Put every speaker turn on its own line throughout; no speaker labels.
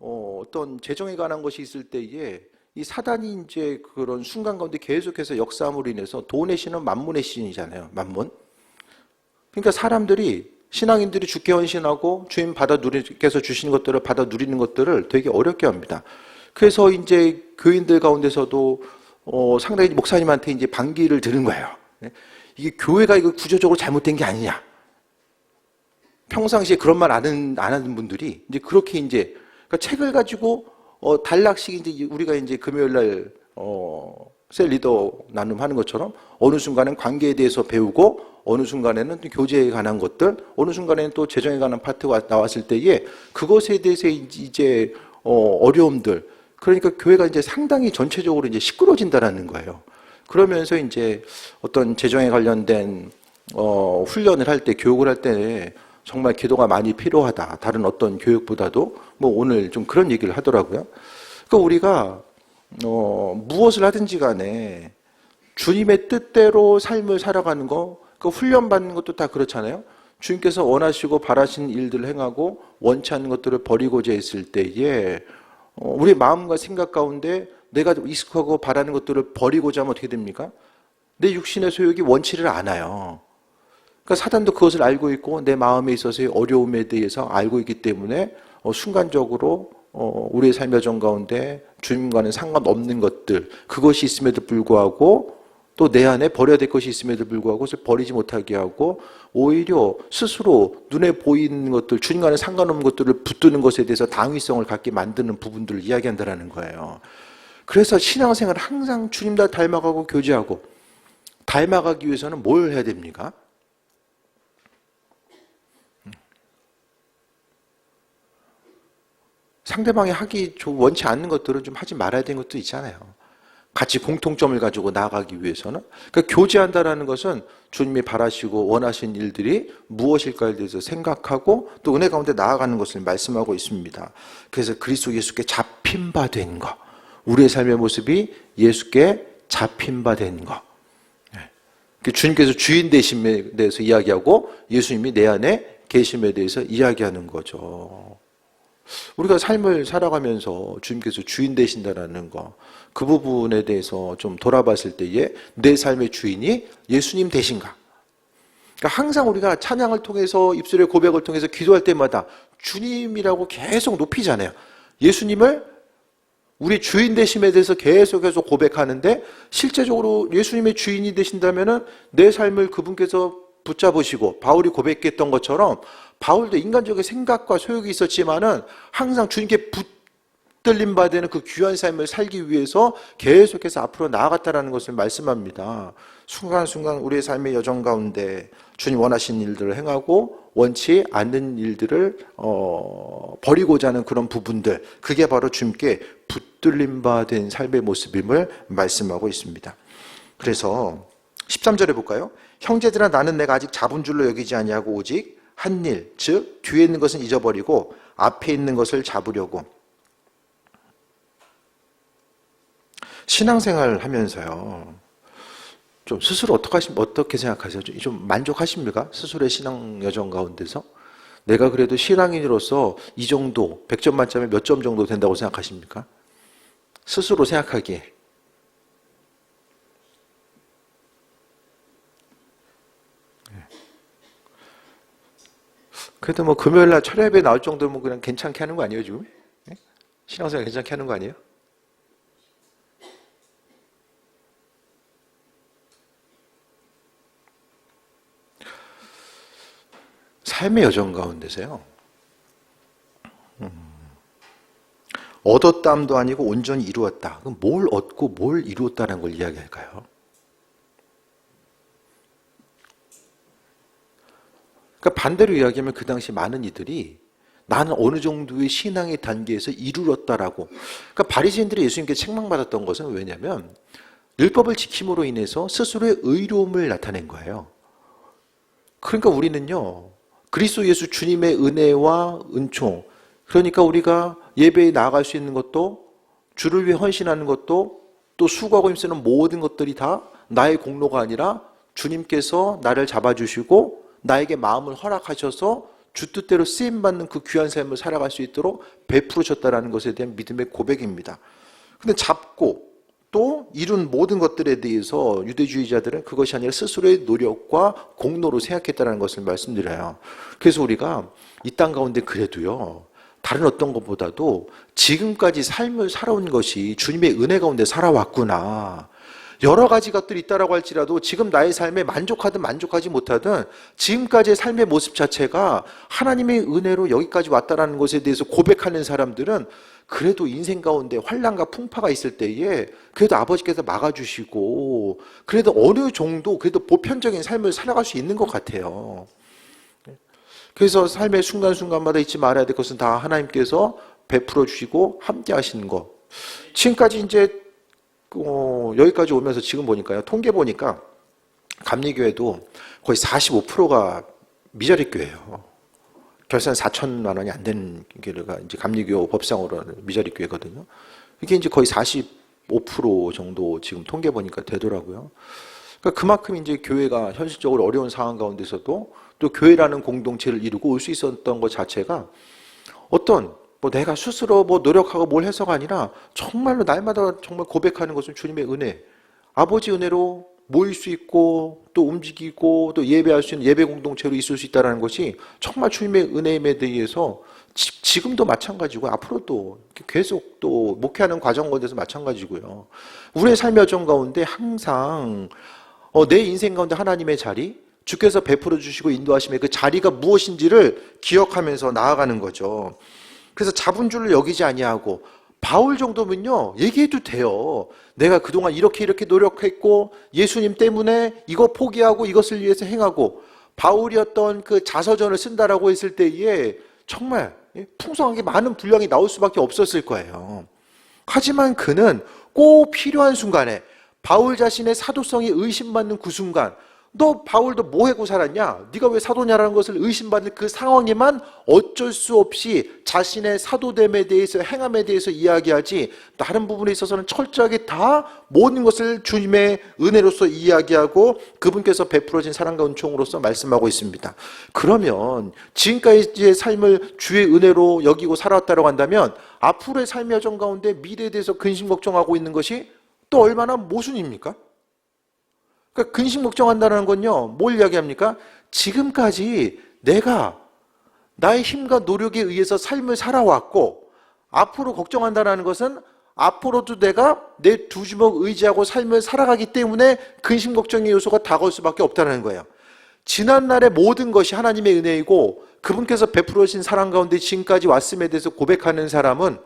어떤 재정에 관한 것이 있을 때에 이 사단이 이제 그런 순간 가운데 계속해서 역사함으로 인해서 돈의 신은 만문의 신이잖아요. 만문. 그러니까 사람들이 신앙인들이 주께 헌신하고 주님 받아 누리께서 주신 것들을 받아 누리는 것들을 되게 어렵게 합니다. 그래서 이제 교인들 가운데서도 상당히 목사님한테 이제 반기를 드는 거예요. 이게 교회가 이거 구조적으로 잘못된 게 아니냐. 평상시에 그런 말 안 하는 분들이 이제 그렇게 이제 그러니까 책을 가지고 단락식 이제 우리가 이제 금요일 날 셀 리더 나눔하는 것처럼 어느 순간은 관계에 대해서 배우고 어느 순간에는 또 교제에 관한 것들, 어느 순간에는 또 재정에 관한 파트가 나왔을 때에 그것에 대해서 이제 어려움들. 그러니까 교회가 이제 상당히 전체적으로 이제 시끄러진다라는 거예요. 그러면서 이제 어떤 재정에 관련된 훈련을 할 때, 교육을 할 때 정말 기도가 많이 필요하다. 다른 어떤 교육보다도 뭐 오늘 좀 그런 얘기를 하더라고요. 그러니까 우리가 무엇을 하든지 간에 주님의 뜻대로 삶을 살아가는 거, 그 훈련 받는 것도 다 그렇잖아요. 주님께서 원하시고 바라시는 일들을 행하고 원치 않는 것들을 버리고자 했을 때에 우리 마음과 생각 가운데 내가 익숙하고 바라는 것들을 버리고자 하면 어떻게 됩니까? 내 육신의 소욕이 원치를 않아요. 그러니까 사단도 그것을 알고 있고 내 마음에 있어서의 어려움에 대해서 알고 있기 때문에 순간적으로 우리의 삶의 여정 가운데 주님과는 상관없는 것들, 그것이 있음에도 불구하고 또 내 안에 버려야 될 것이 있음에도 불구하고 그것을 버리지 못하게 하고 오히려 스스로 눈에 보이는 것들, 주님과는 상관없는 것들을 붙드는 것에 대해서 당위성을 갖게 만드는 부분들을 이야기한다는 거예요. 그래서 신앙생활을 항상 주님과 닮아가고 교제하고 닮아가기 위해서는 뭘 해야 됩니까? 상대방이 하기 원치 않는 것들은 좀 하지 말아야 되는 것도 있잖아요. 같이 공통점을 가지고 나아가기 위해서는. 그러니까 교제한다는 것은 주님이 바라시고 원하신 일들이 무엇일까에 대해서 생각하고 또 은혜 가운데 나아가는 것을 말씀하고 있습니다. 그래서 그리스도 예수께 잡힌 바 된 것. 우리의 삶의 모습이 예수께 잡힌 바 된 것. 주님께서 주인 되심에 대해서 이야기하고 예수님이 내 안에 계심에 대해서 이야기하는 거죠. 우리가 삶을 살아가면서 주님께서 주인 되신다는 거, 그 부분에 대해서 좀 돌아봤을 때에 내 삶의 주인이 예수님 되신가? 그러니까 항상 우리가 찬양을 통해서 입술의 고백을 통해서 기도할 때마다 주님이라고 계속 높이잖아요. 예수님을 우리 주인 되심에 대해서 계속해서 고백하는데 실제적으로 예수님의 주인이 되신다면은 내 삶을 그분께서 붙잡으시고 바울이 고백했던 것처럼 바울도 인간적인 생각과 소욕이 있었지만은 항상 주님께 붙들림 받는 그 귀한 삶을 살기 위해서 계속해서 앞으로 나아갔다라는 것을 말씀합니다. 순간순간 우리의 삶의 여정 가운데 주님 원하시는 일들을 행하고 원치 않는 일들을 버리고자 하는 그런 부분들, 그게 바로 주님께 붙들림 받은 삶의 모습임을 말씀하고 있습니다. 그래서 13절에 볼까요? 형제들아 나는 내가 아직 잡은 줄로 여기지 아니하고 오직 한 일, 즉 뒤에 있는 것은 잊어버리고 앞에 있는 것을 잡으려고. 신앙생활 하면서요, 좀 스스로 어떻게 생각하세요? 좀 만족하십니까? 스스로의 신앙 여정 가운데서? 내가 그래도 신앙인으로서 이 정도, 100점 만점에 몇 점 정도 된다고 생각하십니까? 스스로 생각하기에. 그래도 뭐 금요일날 철야 예배 나올 정도면 그냥 괜찮게 하는 거 아니에요, 지금? 신앙생활 괜찮게 하는 거 아니에요? 삶의 여정 가운데서요, 얻었담도 아니고 온전히 이루었다. 그럼 뭘 얻고 뭘 이루었다는 걸 이야기할까요? 그러니까 반대로 이야기하면 그 당시 많은 이들이 나는 어느 정도의 신앙의 단계에서 이르렀다라고. 그러니까 바리새인들이 예수님께 책망받았던 것은 왜냐하면 율법을 지킴으로 인해서 스스로의 의로움을 나타낸 거예요. 그러니까 우리는요, 그리스도 예수 주님의 은혜와 은총, 그러니까 우리가 예배에 나아갈 수 있는 것도, 주를 위해 헌신하는 것도, 또 수고하고 힘쓰는 모든 것들이 다 나의 공로가 아니라 주님께서 나를 잡아주시고 나에게 마음을 허락하셔서 주 뜻대로 쓰임받는 그 귀한 삶을 살아갈 수 있도록 베풀으셨다는 것에 대한 믿음의 고백입니다. 근데 잡고 또 이룬 모든 것들에 대해서 유대주의자들은 그것이 아니라 스스로의 노력과 공로로 생각했다는 것을 말씀드려요. 그래서 우리가 이 땅 가운데 그래도요, 다른 어떤 것보다도 지금까지 삶을 살아온 것이 주님의 은혜 가운데 살아왔구나. 여러 가지 것들이 있다라고 할지라도 지금 나의 삶에 만족하든 만족하지 못하든 지금까지의 삶의 모습 자체가 하나님의 은혜로 여기까지 왔다라는 것에 대해서 고백하는 사람들은 그래도 인생 가운데 환난과 풍파가 있을 때에 그래도 아버지께서 막아주시고 그래도 어느 정도 그래도 보편적인 삶을 살아갈 수 있는 것 같아요. 그래서 삶의 순간순간마다 잊지 말아야 될 것은 다 하나님께서 베풀어 주시고 함께 하시는 것. 지금까지 이제 여기까지 오면서 지금 보니까요, 통계 보니까 감리교회도 거의 45%가 미자립 교회예요. 결산 4천만 원이 안 되는 교회가 이제 감리교 법상으로 미자립 교회거든요. 이게 이제 거의 45% 정도 지금 통계 보니까 되더라고요. 그러니까 그만큼 이제 교회가 현실적으로 어려운 상황 가운데서도 또 교회라는 공동체를 이루고 올 수 있었던 것 자체가 어떤 내가 스스로 노력하고 뭘 해서가 아니라 정말로 날마다 정말 고백하는 것은 주님의 은혜, 아버지 은혜로 모일 수 있고 또 움직이고 또 예배할 수 있는 예배 공동체로 있을 수 있다는 것이 정말 주님의 은혜에 대해서 지금도 마찬가지고 앞으로도 계속 또 목회하는 과정 가운데서 마찬가지고요. 우리의 삶의 여정 가운데 항상 내 인생 가운데 하나님의 자리, 주께서 베풀어 주시고 인도하심의 그 자리가 무엇인지를 기억하면서 나아가는 거죠. 그래서 잡은 줄을 여기지 아니하고 바울 정도면요 얘기해도 돼요. 내가 그동안 이렇게 노력했고 예수님 때문에 이거 포기하고 이것을 위해서 행하고 바울이었던 그 자서전을 쓴다라고 했을 때에 정말 풍성하게 많은 분량이 나올 수밖에 없었을 거예요. 하지만 그는 꼭 필요한 순간에 바울 자신의 사도성이 의심받는 그 순간, 너 바울도 뭐 하고 살았냐? 네가 왜 사도냐라는 것을 의심받는 그 상황에만 어쩔 수 없이 자신의 사도됨에 대해서 행함에 대해서 이야기하지 다른 부분에 있어서는 철저하게 다 모든 것을 주님의 은혜로서 이야기하고 그분께서 베풀어진 사랑과 은총으로서 말씀하고 있습니다. 그러면 지금까지의 삶을 주의 은혜로 여기고 살아왔다고 한다면 앞으로의 삶의 여정 가운데 미래에 대해서 근심 걱정하고 있는 것이 또 얼마나 모순입니까? 그러니까 근심 걱정한다는 건요, 뭘 이야기합니까? 지금까지 내가 나의 힘과 노력에 의해서 삶을 살아왔고 앞으로 걱정한다는 것은 앞으로도 내가 내 두 주먹 의지하고 삶을 살아가기 때문에 근심 걱정의 요소가 다가올 수밖에 없다는 거예요. 지난날의 모든 것이 하나님의 은혜이고 그분께서 베풀어 주신 사랑 가운데 지금까지 왔음에 대해서 고백하는 사람은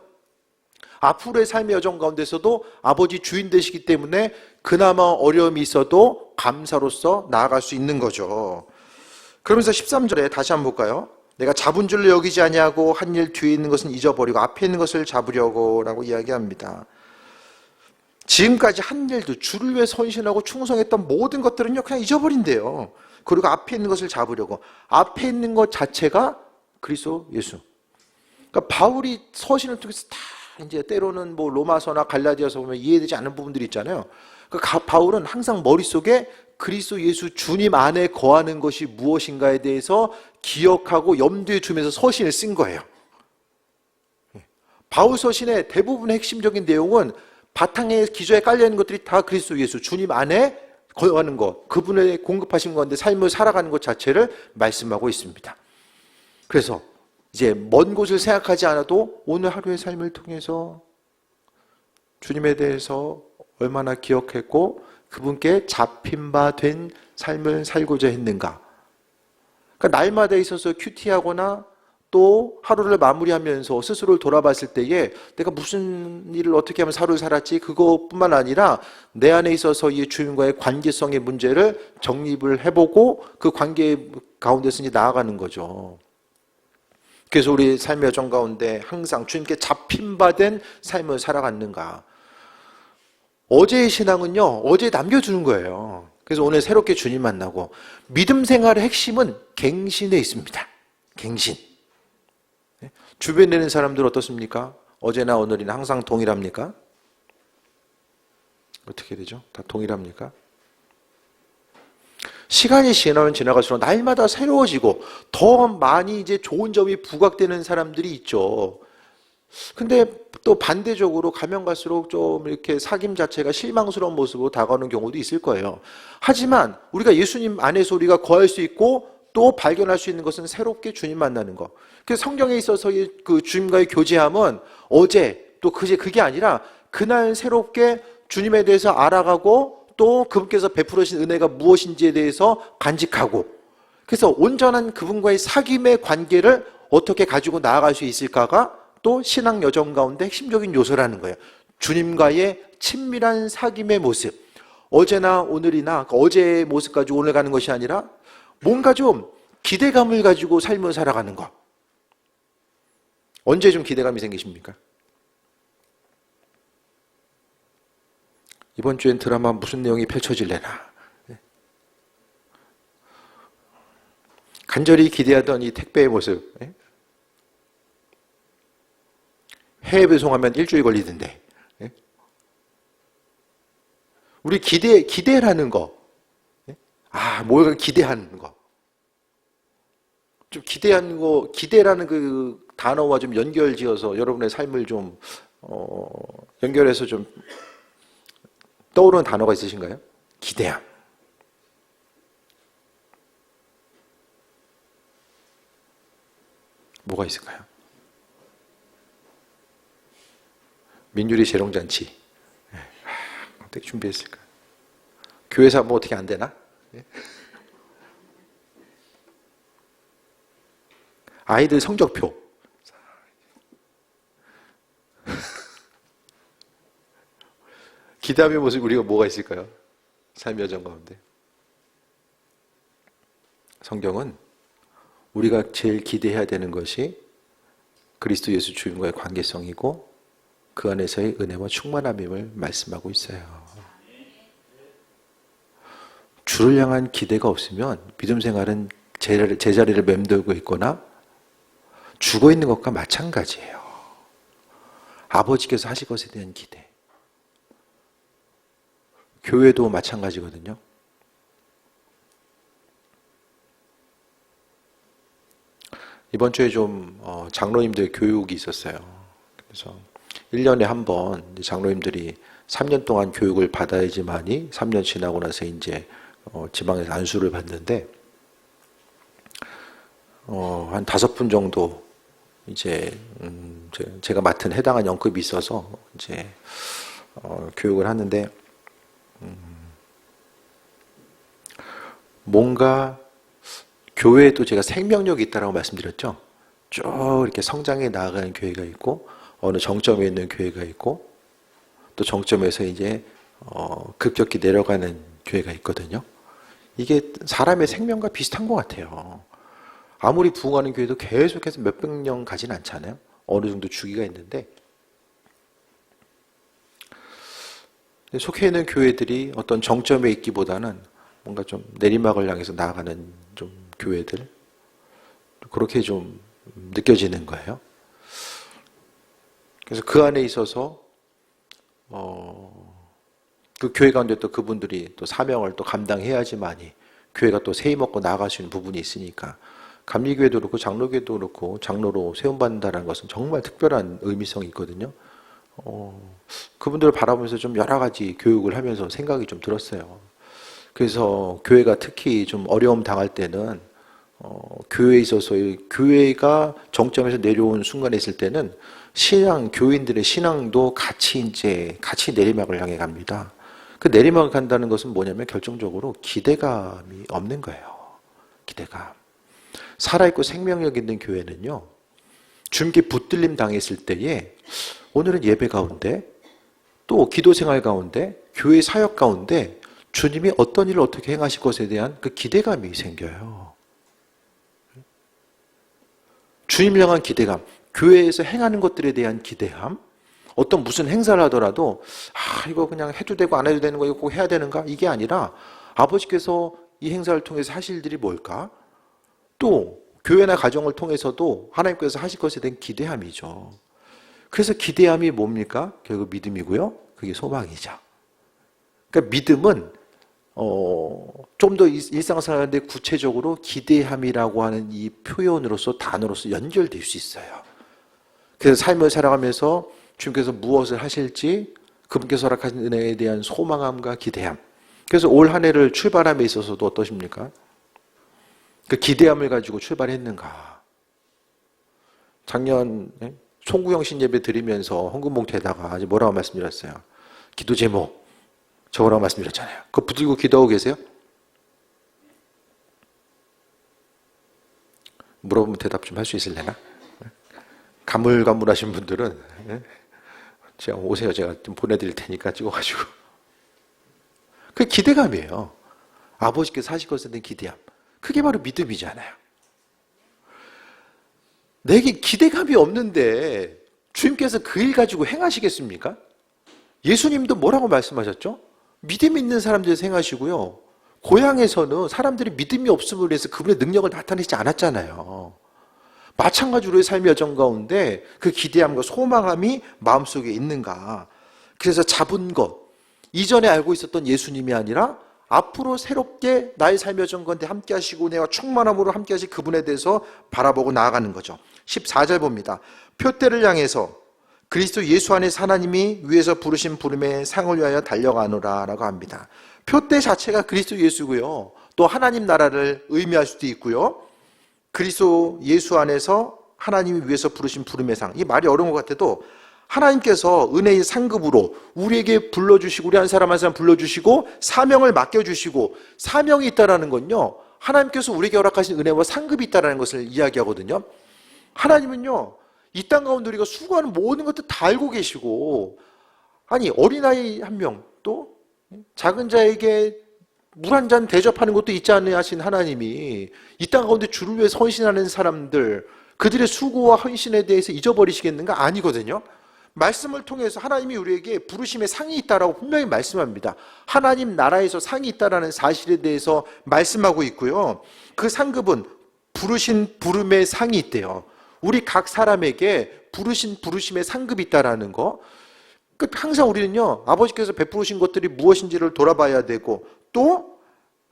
앞으로의 삶의 여정 가운데서도 아버지 주인 되시기 때문에 그나마 어려움이 있어도 감사로서 나아갈 수 있는 거죠. 그러면서 13절에 다시 한번 볼까요? 내가 잡은 줄로 여기지 아니하고 한 일 뒤에 있는 것은 잊어버리고 앞에 있는 것을 잡으려고 라고 이야기합니다. 지금까지 한 일도 주를 위해 헌신하고 충성했던 모든 것들은요 그냥 잊어버린대요. 그리고 앞에 있는 것을 잡으려고. 앞에 있는 것 자체가 그리스도 예수. 그러니까 바울이 서신을 통해서 다 이제 때로는 로마서나 갈라디아서 보면 이해되지 않는 부분들이 있잖아요. 그러니까 바울은 항상 머릿속에 그리스도 예수 주님 안에 거하는 것이 무엇인가에 대해서 기억하고 염두에 두면서 서신을 쓴 거예요. 바울 서신의 대부분의 핵심적인 내용은 바탕에 기저에 깔려있는 것들이 다 그리스도 예수 주님 안에 거하는 것, 그분의 공급하신 가운데 삶을 살아가는 것 자체를 말씀하고 있습니다. 그래서 이제 먼 곳을 생각하지 않아도 오늘 하루의 삶을 통해서 주님에 대해서 얼마나 기억했고 그분께 잡힌 바 된 삶을 살고자 했는가. 그러니까 날마다 있어서 큐티하거나 또 하루를 마무리하면서 스스로를 돌아봤을 때에 내가 무슨 일을 어떻게 하면 하루를 살았지 그것뿐만 아니라 내 안에 있어서 이 주님과의 관계성의 문제를 정립을 해보고 그 관계 가운데서 이제 나아가는 거죠. 그래서 우리 삶의 여정 가운데 항상 주님께 잡힌 바 된 삶을 살아갔는가. 어제의 신앙은요, 어제에 남겨두는 거예요. 그래서 오늘 새롭게 주님 만나고 믿음 생활의 핵심은 갱신에 있습니다. 갱신. 주변에 있는 사람들 어떻습니까? 어제나 오늘이나 항상 동일합니까? 어떻게 되죠? 다 동일합니까? 시간이 지나면 지나갈수록 날마다 새로워지고 더 많이 이제 좋은 점이 부각되는 사람들이 있죠. 근데 또 반대적으로 가면 갈수록 좀 이렇게 사귐 자체가 실망스러운 모습으로 다가오는 경우도 있을 거예요. 하지만 우리가 예수님 안에서 우리가 거할 수 있고 또 발견할 수 있는 것은 새롭게 주님 만나는 것. 그래서 성경에 있어서 그 주님과의 교제함은 어제 또 그게 아니라 그날 새롭게 주님에 대해서 알아가고 또 그분께서 베풀으신 은혜가 무엇인지에 대해서 간직하고, 그래서 온전한 그분과의 사귐의 관계를 어떻게 가지고 나아갈 수 있을까가 또 신앙 여정 가운데 핵심적인 요소라는 거예요. 주님과의 친밀한 사귐의 모습. 어제나 오늘이나 어제의 모습 가지고 오늘 가는 것이 아니라 뭔가 좀 기대감을 가지고 삶을 살아가는 것. 언제 좀 기대감이 생기십니까? 이번 주엔 드라마 무슨 내용이 펼쳐질래나. 간절히 기대하던 이 택배의 모습. 해외 배송하면 일주일 걸리던데. 우리 기대라는 거. 뭘 기대하는 거. 좀 기대하는 거, 기대라는 그 단어와 좀 연결지어서 여러분의 삶을 좀, 연결해서 좀 떠오르는 단어가 있으신가요? 기대함. 뭐가 있을까요? 민유리 재롱잔치. 어떻게 준비했을까? 교회에서 뭐 어떻게 안 되나? 아이들 성적표. 기대함의 모습 우리가 뭐가 있을까요? 삶의 여정 가운데. 성경은 우리가 제일 기대해야 되는 것이 그리스도 예수 주님과의 관계성이고 그 안에서의 은혜와 충만함임을 말씀하고 있어요. 주를 향한 기대가 없으면 믿음 생활은 제자리를 맴돌고 있거나 죽어 있는 것과 마찬가지예요. 아버지께서 하실 것에 대한 기대. 교회도 마찬가지거든요. 이번 주에 좀 장로님들 교육이 있었어요. 그래서 1년에 한 번 장로님들이 3년 동안 교육을 받아야지만이 3년 지나고 나서 이제 지방에서 안수를 받는데 한 5분 정도 이제 제가 맡은 해당한 연급이 있어서 이제 교육을 하는데 뭔가 교회에도 제가 생명력이 있다라고 말씀드렸죠. 쭉 이렇게 성장해 나아가는 교회가 있고 어느 정점에 있는 교회가 있고 또 정점에서 이제 급격히 내려가는 교회가 있거든요. 이게 사람의 생명과 비슷한 것 같아요. 아무리 부흥하는 교회도 계속해서 몇백 년 가진 않잖아요. 어느 정도 주기가 있는데 속해 있는 교회들이 어떤 정점에 있기보다는 뭔가 좀 내리막을 향해서 나아가는 좀 교회들 그렇게 좀 느껴지는 거예요. 그래서 그 안에 있어서 그 교회 가운데 또 그분들이 또 사명을 또 감당해야지만이 교회가 또 세임 얻고 나아갈 수 있는 부분이 있으니까 감리교회도 그렇고 장로교회도 그렇고 장로로 세움받는다는 것은 정말 특별한 의미성이 있거든요. 그분들을 바라보면서 좀 여러 가지 교육을 하면서 생각이 좀 들었어요. 그래서 교회가 특히 좀 어려움 당할 때는 교회에 있어서 교회가 정점에서 내려온 순간에 있을 때는 교인들의 신앙도 같이 내리막을 향해 갑니다. 그 내리막을 간다는 것은 뭐냐면 결정적으로 기대감이 없는 거예요. 기대감. 살아있고 생명력 있는 교회는요, 주님께 붙들림 당했을 때에 오늘은 예배 가운데 또 기도 생활 가운데 교회 사역 가운데 주님이 어떤 일을 어떻게 행하실 것에 대한 그 기대감이 생겨요. 주님을 향한 기대감, 교회에서 행하는 것들에 대한 기대함, 어떤 무슨 행사를 하더라도 이거 그냥 해도 되고 안 해도 되는 거 이거 꼭 해야 되는가? 이게 아니라 아버지께서 이 행사를 통해서 하실 일이 뭘까? 또 교회나 가정을 통해서도 하나님께서 하실 것에 대한 기대함이죠. 그래서 기대함이 뭡니까? 결국 믿음이고요. 그게 소망이죠. 그러니까 믿음은 좀 더 일상생활인데 구체적으로 기대함이라고 하는 이 표현으로서 단어로서 연결될 수 있어요. 그래서 삶을 살아가면서 주님께서 무엇을 하실지 그분께서 허락하신 은혜에 대한 소망함과 기대함. 그래서 올 한 해를 출발함에 있어서도 어떠십니까? 그 기대함을 가지고 출발했는가? 작년 송구영 신예배 드리면서 헌금봉투에다가 뭐라고 말씀드렸어요? 기도 제목 적으라고 말씀드렸잖아요. 그거 붙들고 기도하고 계세요? 물어보면 대답 좀 할 수 있을래나? 가물가물하신 분들은 제가 오세요. 제가 좀 보내드릴 테니까 찍어가지고. 그 기대감이에요. 아버지께서 하실 것에 대한 기대함. 그게 바로 믿음이잖아요. 내게 기대감이 없는데 주님께서 그 일 가지고 행하시겠습니까? 예수님도 뭐라고 말씀하셨죠? 믿음 있는 사람들에서 행하시고요. 고향에서는 사람들이 믿음이 없음으로 해서 그분의 능력을 나타내지 않았잖아요. 마찬가지로 삶의 여정 가운데 그 기대함과 소망함이 마음속에 있는가. 그래서 잡은 것, 이전에 알고 있었던 예수님이 아니라 앞으로 새롭게 나의 삶의 여정 가운데 함께 하시고 내가 충만함으로 함께 하실 그분에 대해서 바라보고 나아가는 거죠. 14절 봅니다. 표대를 향해서 그리스도 예수 안에서 하나님이 위에서 부르신 부름의 상을 위하여 달려가노라 라고 합니다. 표대 자체가 그리스도 예수고요. 또 하나님 나라를 의미할 수도 있고요. 그리스도 예수 안에서 하나님이 위에서 부르신 부름의 상. 이 말이 어려운 것 같아도 하나님께서 은혜의 상급으로 우리에게 불러주시고 우리 한 사람 한 사람 불러주시고 사명을 맡겨주시고 사명이 있다는 건요. 하나님께서 우리에게 허락하신 은혜와 상급이 있다는 것을 이야기하거든요. 하나님은요. 이 땅 가운데 우리가 수고하는 모든 것들 다 알고 계시고 아니 어린아이 한 명 또 작은 자에게 물 한 잔 대접하는 것도 있지 않느냐 하신 하나님이 이 땅 가운데 주를 위해 헌신하는 사람들 그들의 수고와 헌신에 대해서 잊어버리시겠는가? 아니거든요. 말씀을 통해서 하나님이 우리에게 부르심의 상이 있다라고 분명히 말씀합니다. 하나님 나라에서 상이 있다라는 사실에 대해서 말씀하고 있고요. 그 상급은 부르신 부름의 상이 있대요. 우리 각 사람에게 부르신 부르심의 상급이 있다라는 거. 항상 우리는요, 아버지께서 베푸신 것들이 무엇인지를 돌아봐야 되고, 또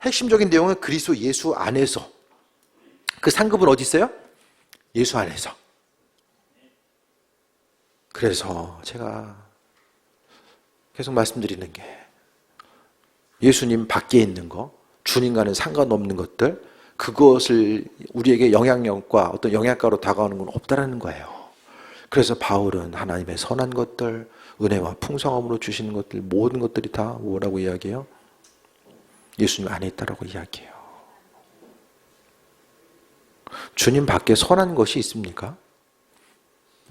핵심적인 내용은 그리스도 예수 안에서. 그 상급은 어디 있어요? 예수 안에서. 그래서 제가 계속 말씀드리는 게 예수님 밖에 있는 거, 주님과는 상관없는 것들, 그것을 우리에게 영향력과 어떤 영향가로 다가오는 건 없다라는 거예요. 그래서 바울은 하나님의 선한 것들, 은혜와 풍성함으로 주시는 것들, 모든 것들이 다 뭐라고 이야기해요? 예수님 안에 있다라고 이야기해요. 주님 밖에 선한 것이 있습니까?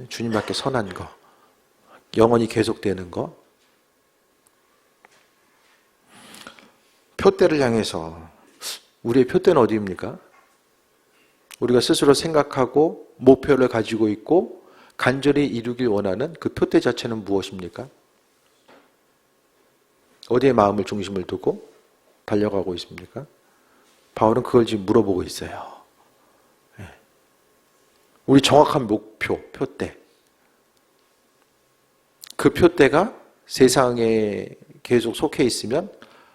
주님 밖에 선한 거, 영원히 계속되는 거. 표대를 향해서 우리의 표대는 어디입니까? 우리가 스스로 생각하고 목표를 가지고 있고 간절히 이루길 원하는 그 표대 자체는 무엇입니까? 어디에 마음을 중심을 두고 달려가고 있습니까? 바울은 그걸 지금 물어보고 있어요. 우리 정확한 목표, 표대. 그 표대가 세상에 계속 속해 있으면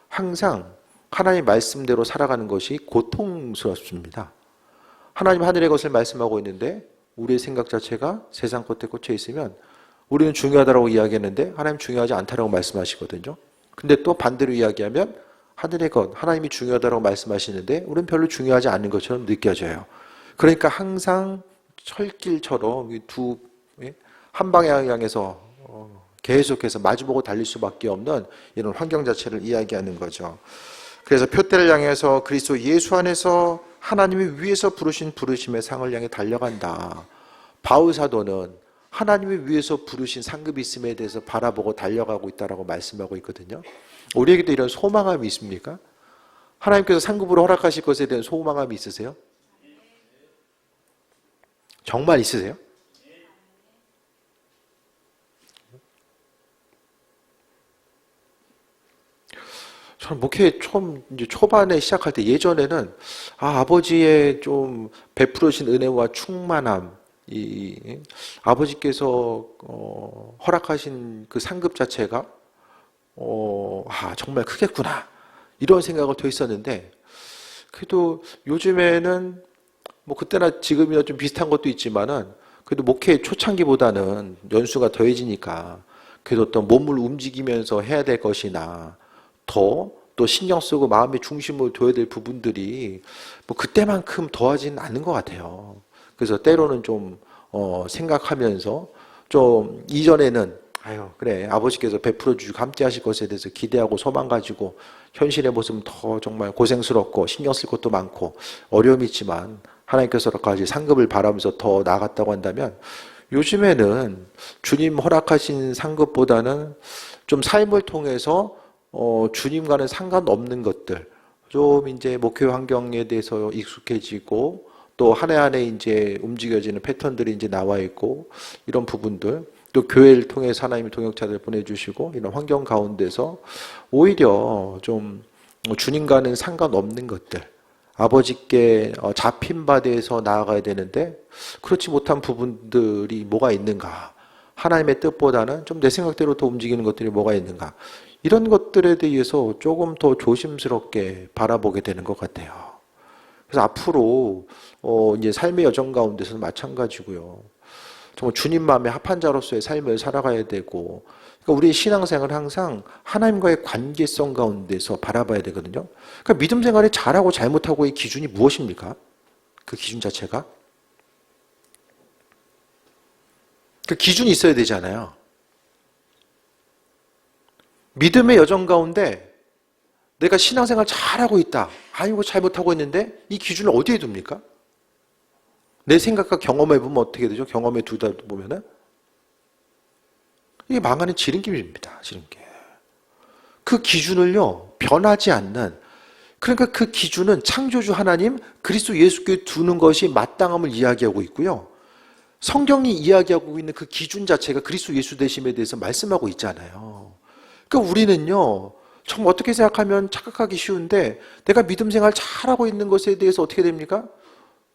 항상 하나님의 말씀대로 살아가는 것이 고통스럽습니다. 하나님 하늘의 것을 말씀하고 있는데 우리의 생각 자체가 세상 것에 꽂혀 있으면 우리는 중요하다고 이야기했는데 하나님 중요하지 않다라고 말씀하시거든요. 근데 또 반대로 이야기하면 하늘의 것, 하나님이 중요하다고 말씀하시는데 우리는 별로 중요하지 않은 것처럼 느껴져요. 그러니까 항상 철길처럼 한 방향을 향해서 계속해서 마주보고 달릴 수밖에 없는 이런 환경 자체를 이야기하는 거죠. 그래서 표대를 향해서 그리스도 예수 안에서 하나님이 위에서 부르신 부르심의 상을 향해 달려간다. 바울 사도는 하나님이 위에서 부르신 상급이 있음에 대해서 바라보고 달려가고 있다라고 말씀하고 있거든요. 우리에게도 이런 소망함이 있습니까? 하나님께서 상급으로 허락하실 것에 대한 소망함이 있으세요? 정말 있으세요? 저는 목회 처음 이제 초반에 시작할 때 예전에는 아버지의 좀 베풀으신 은혜와 충만함, 아버지께서 허락하신 그 상급 자체가 정말 크겠구나 이런 생각을 더 했었는데, 그래도 요즘에는 뭐 그때나 지금이나 좀 비슷한 것도 있지만은 그래도 목회 초창기보다는 연수가 더해지니까 그래도 어떤 몸을 움직이면서 해야 될 것이나 더 또 신경 쓰고 마음의 중심을 둬야 될 부분들이 뭐 그때만큼 더하지는 않는 것 같아요. 그래서 때로는 좀 생각하면서 좀 이전에는 아유 그래 아버지께서 베풀어 주시고 함께 하실 것에 대해서 기대하고 소망 가지고 현실의 모습은 더 정말 고생스럽고 신경 쓸 것도 많고 어려움이 있지만 하나님께서까지 상급을 바라면서 더 나아갔다고 한다면 요즘에는 주님 허락하신 상급보다는 좀 삶을 통해서 주님과는 상관없는 것들 좀 이제 목회 환경에 대해서 익숙해지고 또 한 해 한 해 이제 움직여지는 패턴들이 이제 나와 있고 이런 부분들 또 교회를 통해서 하나님이 동역자들 보내주시고 이런 환경 가운데서 오히려 좀 주님과는 상관없는 것들 아버지께 잡힌 바대에서 나아가야 되는데 그렇지 못한 부분들이 뭐가 있는가 하나님의 뜻보다는 좀 내 생각대로 더 움직이는 것들이 뭐가 있는가 이런 것들에 대해서 조금 더 조심스럽게 바라보게 되는 것 같아요. 그래서 앞으로 이제 삶의 여정 가운데서는 마찬가지고요. 정말 주님 마음에 합한 자로서의 삶을 살아가야 되고, 그러니까 우리의 신앙생활을 항상 하나님과의 관계성 가운데서 바라봐야 되거든요. 그러니까 믿음 생활이 잘하고 잘못하고의 기준이 무엇입니까? 그 기준 자체가 그 기준이 있어야 되잖아요. 믿음의 여정 가운데 내가 신앙생활 잘하고 있다. 아니고 잘못하고 있는데 이 기준을 어디에 둡니까? 내 생각과 경험해 보면 어떻게 되죠? 경험에 두다 보면은 이게 망하는 지름길입니다. 지름길. 그 기준을요 변하지 않는 그러니까 그 기준은 창조주 하나님 그리스도 예수께 두는 것이 마땅함을 이야기하고 있고요. 성경이 이야기하고 있는 그 기준 자체가 그리스도 예수 되심에 대해서 말씀하고 있잖아요. 그러니까 우리는요 정말 어떻게 생각하면 착각하기 쉬운데 내가 믿음 생활 잘하고 있는 것에 대해서 어떻게 됩니까?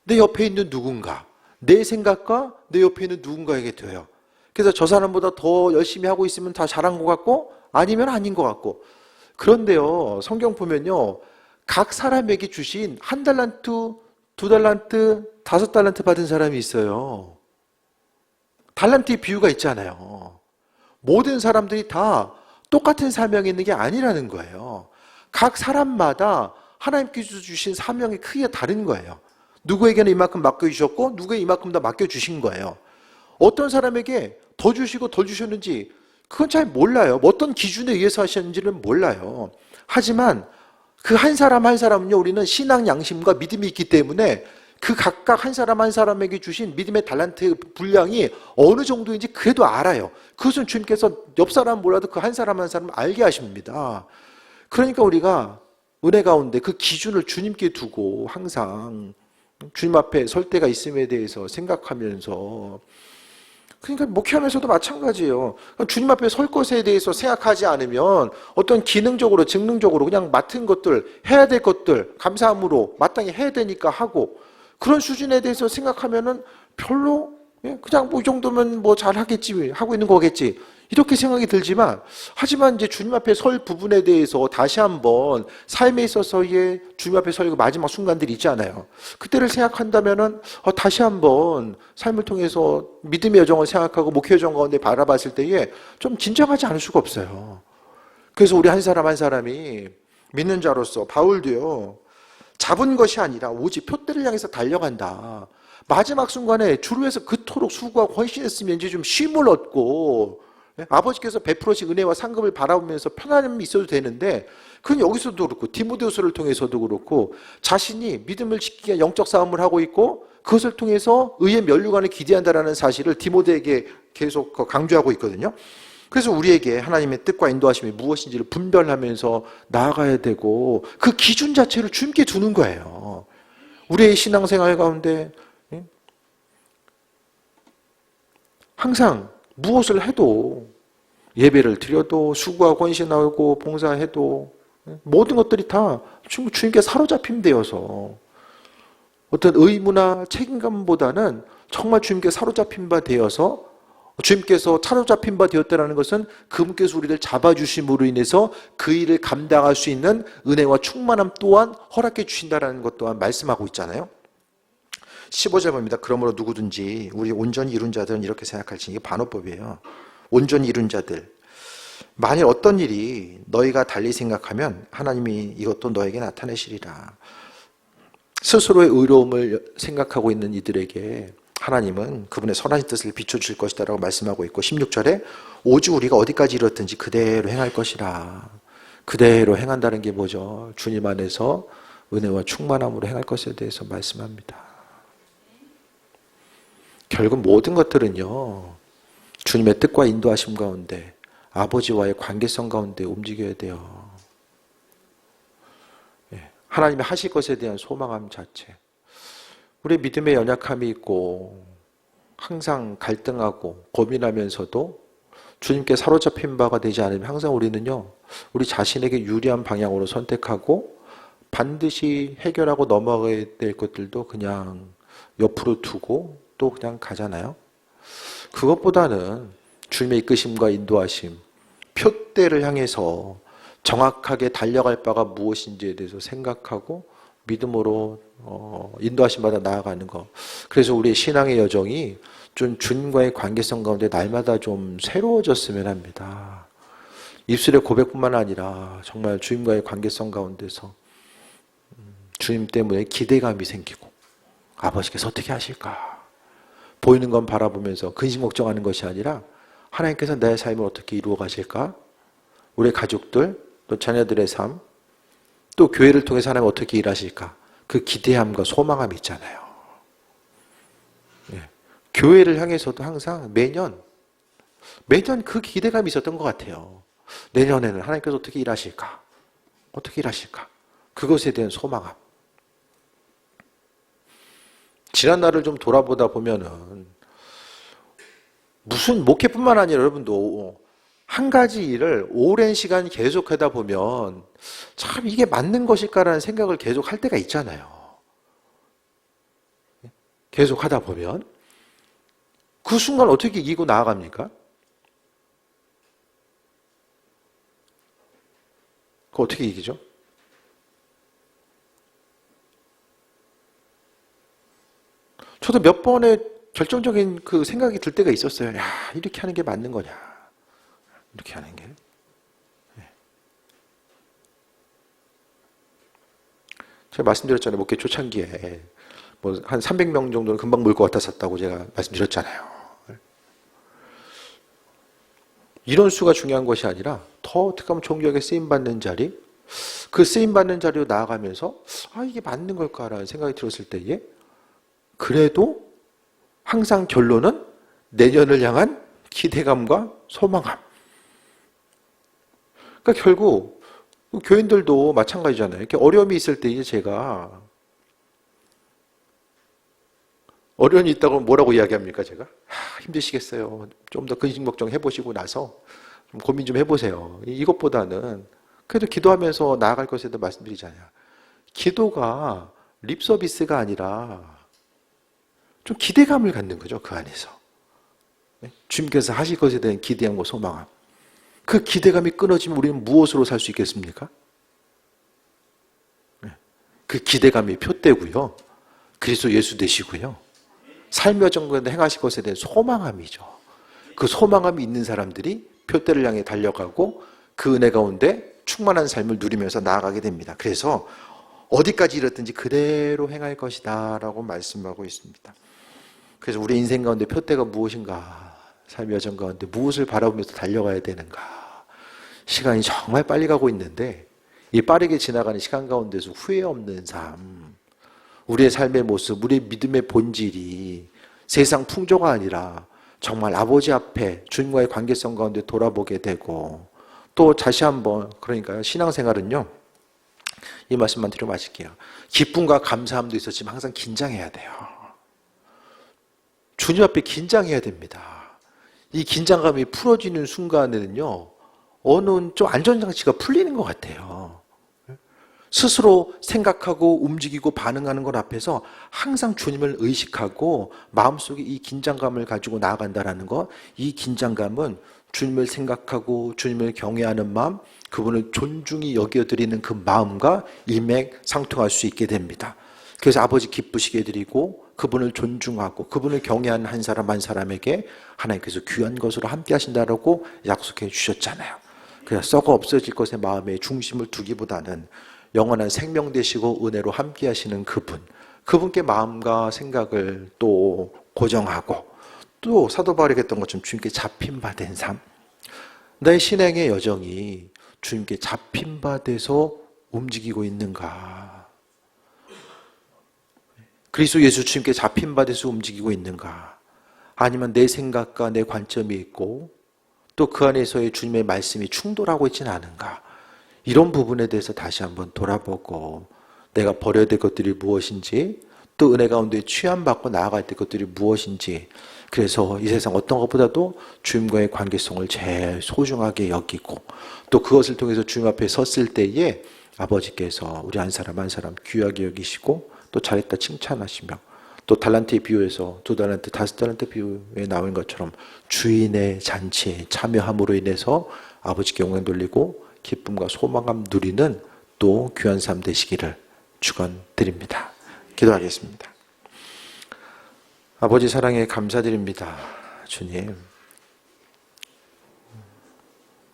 내 옆에 있는 누군가, 내 생각과 내 옆에 있는 누군가에게 돼요. 그래서 저 사람보다 더 열심히 하고 있으면 다 잘한 것 같고 아니면 아닌 것 같고 그런데요 성경 보면요 각 사람에게 주신 1달란트, 2달란트, 5달란트 받은 사람이 있어요. 달란트의 비유가 있잖아요. 모든 사람들이 다 똑같은 사명이 있는 게 아니라는 거예요. 각 사람마다 하나님께서 주신 사명이 크게 다른 거예요. 누구에게는 이만큼 맡겨주셨고 누구에게 이만큼 다 맡겨주신 거예요. 어떤 사람에게 더 주시고 덜 주셨는지 그건 잘 몰라요. 어떤 기준에 의해서 하셨는지는 몰라요. 하지만 그 한 사람 한 사람은요 우리는 신앙 양심과 믿음이 있기 때문에 그 각각 한 사람 한 사람에게 주신 믿음의 달란트 분량이 어느 정도인지 그래도 알아요. 그것은 주님께서 옆 사람 몰라도 그 한 사람 한 사람을 알게 하십니다. 그러니까 우리가 은혜 가운데 그 기준을 주님께 두고 항상 주님 앞에 설 때가 있음에 대해서 생각하면서 그러니까 목회하면서도 마찬가지예요. 주님 앞에 설 것에 대해서 생각하지 않으면 어떤 기능적으로 직능적으로 그냥 맡은 것들 해야 될 것들 감사함으로 마땅히 해야 되니까 하고 그런 수준에 대해서 생각하면은 별로 그냥 뭐 이 정도면 뭐 잘하겠지 하고 있는 거겠지 이렇게 생각이 들지만 하지만 이제 주님 앞에 설 부분에 대해서 다시 한번 삶에 있어서의 주님 앞에 설 마지막 순간들이 있잖아요. 그때를 생각한다면은 다시 한번 삶을 통해서 믿음의 여정을 생각하고 목회 여정 가운데 바라봤을 때에 좀 긴장하지 않을 수가 없어요. 그래서 우리 한 사람 한 사람이 믿는 자로서 바울도요. 잡은 것이 아니라 오직 표대를 향해서 달려간다. 마지막 순간에 주를 위해서 그토록 수고하고 헌신했으면 이제 좀 쉼을 얻고 아버지께서 베풀어진 은혜와 상급을 바라보면서 편안함이 있어도 되는데 그건 여기서도 그렇고 디모데후서를 통해서도 그렇고 자신이 믿음을 지키기 위한 영적 싸움을 하고 있고 그것을 통해서 의의 면류관을 기대한다는 사실을 디모데에게 계속 강조하고 있거든요. 그래서 우리에게 하나님의 뜻과 인도하심이 무엇인지를 분별하면서 나아가야 되고 그 기준 자체를 주님께 두는 거예요. 우리의 신앙생활 가운데 항상 무엇을 해도 예배를 드려도 수고하고 헌신하고 봉사해도 모든 것들이 다 주님께 사로잡힘 되어서 어떤 의무나 책임감보다는 정말 주님께 사로잡힌 바 되어서 주님께서 사로잡힌 바 되었다는 것은 그분께서 우리를 잡아주심으로 인해서 그 일을 감당할 수 있는 은혜와 충만함 또한 허락해 주신다는 것 또한 말씀하고 있잖아요. 15절 봅니다. 그러므로 누구든지 우리 온전히 이룬 자들은 이렇게 생각할지, 이게 반어법이에요. 온전히 이룬 자들, 만일 어떤 일이 너희가 달리 생각하면 하나님이 이것도 너에게 나타내시리라. 스스로의 의로움을 생각하고 있는 이들에게 하나님은 그분의 선한 뜻을 비춰줄 것이다 라고 말씀하고 있고, 16절에 오직 우리가 어디까지 이뤘든지 그대로 행할 것이라. 그대로 행한다는 게 뭐죠? 주님 안에서 은혜와 충만함으로 행할 것에 대해서 말씀합니다. 결국 모든 것들은요, 주님의 뜻과 인도하심 가운데, 아버지와의 관계성 가운데 움직여야 돼요. 하나님이 하실 것에 대한 소망함 자체. 우리 믿음의 연약함이 있고 항상 갈등하고 고민하면서도 주님께 사로잡힌 바가 되지 않으면 항상 우리는요, 우리 자신에게 유리한 방향으로 선택하고 반드시 해결하고 넘어가야 될 것들도 그냥 옆으로 두고 또 그냥 가잖아요. 그것보다는 주님의 이끄심과 인도하심, 표대를 향해서 정확하게 달려갈 바가 무엇인지에 대해서 생각하고 믿음으로 인도하심 받아 나아가는 것. 그래서 우리의 신앙의 여정이 좀 주님과의 관계성 가운데 날마다 좀 새로워졌으면 합니다. 입술의 고백뿐만 아니라 정말 주님과의 관계성 가운데서 주님 때문에 기대감이 생기고, 아버지께서 어떻게 하실까? 보이는 건 바라보면서 근심 걱정하는 것이 아니라 하나님께서 내 삶을 어떻게 이루어 가실까? 우리 가족들, 또 자녀들의 삶, 또 교회를 통해서 하나님 어떻게 일하실까? 그 기대함과 소망함이 있잖아요. 교회를 향해서도 항상 매년 그 기대감이 있었던 것 같아요. 내년에는 하나님께서 어떻게 일하실까? 어떻게 일하실까? 그것에 대한 소망함. 지난 날을 좀 돌아보다 보면은 무슨 목회뿐만 아니라 여러분도 한 가지 일을 오랜 시간 계속하다 보면 참 이게 맞는 것일까라는 생각을 계속 할 때가 있잖아요. 계속 하다 보면 그 순간 어떻게 이기고 나아갑니까? 그거 어떻게 이기죠? 저도 몇 번의 결정적인 그 생각이 들 때가 있었어요. 야, 이렇게 하는 게 맞는 거냐? 이렇게 하는 게. 제가 말씀드렸잖아요. 목회 초창기에 뭐 한 300명 정도는 금방 모일 것 같았었다고 제가 말씀드렸잖아요. 이런 수가 중요한 것이 아니라 더 어떻게 하면 존귀하게 쓰임받는 자리, 그 쓰임받는 자리로 나아가면서 이게 맞는 걸까라는 생각이 들었을 때에 그래도 항상 결론은 내년을 향한 기대감과 소망함. 그러니까 결국 교인들도 마찬가지잖아요. 이렇게 어려움이 있을 때 이제 제가 어려움이 있다고 뭐라고 이야기합니까? 제가 힘드시겠어요. 좀 더 근심 걱정 해보시고 나서 좀 고민 좀 해보세요. 이것보다는 그래도 기도하면서 나아갈 것에 대해 말씀드리잖아요. 기도가 립 서비스가 아니라 좀 기대감을 갖는 거죠. 그 안에서 주님께서 하실 것에 대한 기대함과 소망함. 그 기대감이 끊어지면 우리는 무엇으로 살 수 있겠습니까? 그 기대감이 표대고요. 그리스도 예수 되시고요. 삶의 정근에 행하실 것에 대한 소망함이죠. 그 소망함이 있는 사람들이 표대를 향해 달려가고 그 은혜 가운데 충만한 삶을 누리면서 나아가게 됩니다. 그래서 어디까지 이뤘든지 그대로 행할 것이다 라고 말씀하고 있습니다. 그래서 우리 인생 가운데 표대가 무엇인가, 삶의 여정 가운데 무엇을 바라보면서 달려가야 되는가. 시간이 정말 빨리 가고 있는데 이 빠르게 지나가는 시간 가운데서 후회 없는 삶, 우리의 삶의 모습, 우리의 믿음의 본질이 세상 풍조가 아니라 정말 아버지 앞에 주님과의 관계성 가운데 돌아보게 되고, 또 다시 한번 그러니까 신앙생활은요, 이 말씀만 드리고 마칠게요. 기쁨과 감사함도 있었지만 항상 긴장해야 돼요. 주님 앞에 긴장해야 됩니다. 이 긴장감이 풀어지는 순간에는요, 어느 좀 안전장치가 풀리는 것 같아요. 스스로 생각하고 움직이고 반응하는 것 앞에서 항상 주님을 의식하고 마음속에 이 긴장감을 가지고 나아간다는 것, 이 긴장감은 주님을 생각하고 주님을 경외하는 마음, 그분을 존중히 여겨드리는 그 마음과 일맥상통할 수 있게 됩니다. 그래서 아버지 기쁘시게 드리고 그분을 존중하고 그분을 경외하는 한 사람 한 사람에게 하나님께서 귀한 것으로 함께 하신다라고 약속해 주셨잖아요. 그래서 썩어 없어질 것에 마음의 중심을 두기보다는 영원한 생명 되시고 은혜로 함께 하시는 그분께 마음과 생각을 또 고정하고 또 사도 바울이 했던 것처럼 주님께 잡힌 바 된 삶, 나의 신앙의 여정이 주님께 잡힌 바 돼서 움직이고 있는가? 그리스도 예수 주님께 잡힌 바 돼서 움직이고 있는가? 아니면 내 생각과 내 관점이 있고 또 그 안에서의 주님의 말씀이 충돌하고 있지는 않은가? 이런 부분에 대해서 다시 한번 돌아보고 내가 버려야 될 것들이 무엇인지 또 은혜 가운데 취함받고 나아갈 때 것들이 무엇인지, 그래서 이 세상 어떤 것보다도 주님과의 관계성을 제일 소중하게 여기고 또 그것을 통해서 주님 앞에 섰을 때에 아버지께서 우리 한 사람 한 사람 귀하게 여기시고 또 잘했다 칭찬하시며 또 달란트의 비유에서 2달란트 5달란트 비유에 나온 것처럼 주인의 잔치에 참여함으로 인해서 아버지께 영광 돌리고 기쁨과 소망감 누리는 또 귀한 삶 되시기를 축원드립니다. 기도하겠습니다. 아버지 사랑에 감사드립니다. 주님,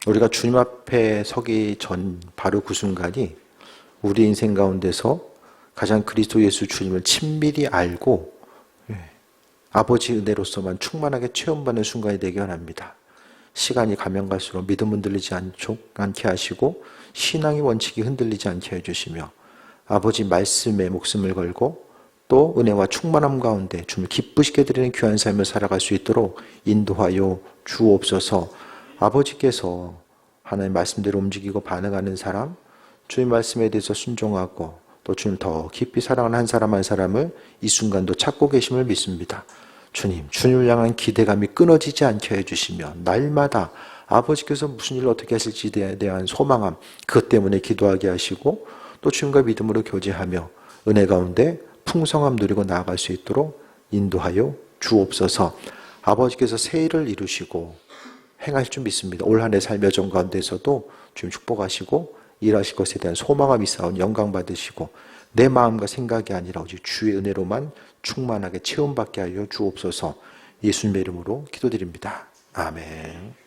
우리가 주님 앞에 서기 전 바로 그 순간이 우리 인생 가운데서 가장 그리스도 예수 주님을 친밀히 알고 아버지 은혜로서만 충만하게 체험받는 순간이 되기 원합니다. 시간이 가면 갈수록 믿음 흔들리지 않게 하시고 신앙의 원칙이 흔들리지 않게 해주시며 아버지 말씀에 목숨을 걸고 또 은혜와 충만함 가운데 주님을 기쁘시게 드리는 귀한 삶을 살아갈 수 있도록 인도하여 주옵소서. 아버지께서 하나님 말씀대로 움직이고 반응하는 사람, 주님 말씀에 대해서 순종하고 또 주님 더 깊이 사랑하는 한 사람 한 사람을 이 순간도 찾고 계심을 믿습니다. 주님, 주님을 향한 기대감이 끊어지지 않게 해주시며 날마다 아버지께서 무슨 일을 어떻게 하실지에 대한 소망함, 그것 때문에 기도하게 하시고 또 주님과 믿음으로 교제하며 은혜 가운데 풍성함 누리고 나아갈 수 있도록 인도하여 주옵소서. 아버지께서 새 일을 이루시고 행하실 줄 믿습니다. 올 한 해 삶의 여정 가운데서도 주님 축복하시고 일하실 것에 대한 소망함이 쌓은 영광 받으시고 내 마음과 생각이 아니라 오직 주의 은혜로만 충만하게 체험받게 하여 주옵소서. 예수님의 이름으로 기도드립니다. 아멘.